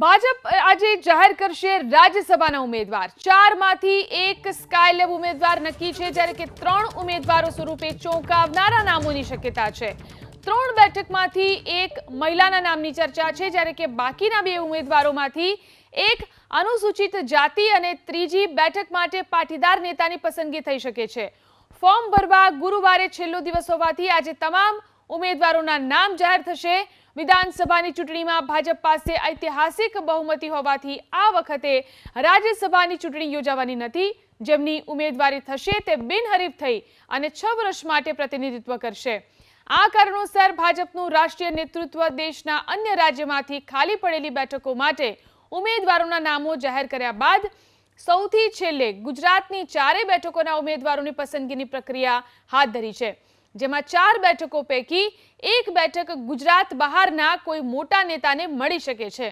ભાજપ આજે જાહેર કરશે રાજ્યસભાના ઉમેદવાર। 4 માંથી એક સ્કાયલેબ ઉમેદવાર નક્કી છે, જ્યારે કે 3 ઉમેદવારો સ્વરૂપે ચોંકાવનારા નામોની શક્યતા છે। 3 બેઠકમાંથી એક મહિલાના નામની ચર્ચા છે, જ્યારે કે બાકીના 2 ઉમેદવારોમાંથી એક અનુસૂચિત જાતિ અને ત્રીજી બેઠક માટે પાટીદાર નેતાની પસંદગી થઈ શકે છે। ફોર્મ ભરવા ગુરુવારે છેલ્લો દિવસ હોવાથી આજે તમામ ઉમેદવારોના નામ જાહેર થશે। વિધાનસભાની ચૂંટણીમાં ભાજપ પાસે ઐતિહાસિક બહુમતી હોવાથી આ વખતે રાજ્યસભાની ચૂંટણી યોજાવાની નથી। જેમની ઉમેદવારી થશે તે બિનહરીફ થઈ અને 6 વર્ષ માટે પ્રતિનિધિત્વ કરશે। આ કારણોસર ભાજપનું રાષ્ટ્રીય નેતૃત્વ દેશના અન્ય રાજ્યમાંથી ખાલી પડેલી બેઠકો માટે ઉમેદવારોના નામો જાહેર કર્યા બાદ સૌથી છેલ્લે ગુજરાતની 4 બેઠકોના ઉમેદવારોની પસંદગીની પ્રક્રિયા હાથ ધરી છે, જેમાં 4 બેઠકો પૈકી એક બેઠક ગુજરાત બહારના કોઈ મોટા નેતાને મળી શકે છે।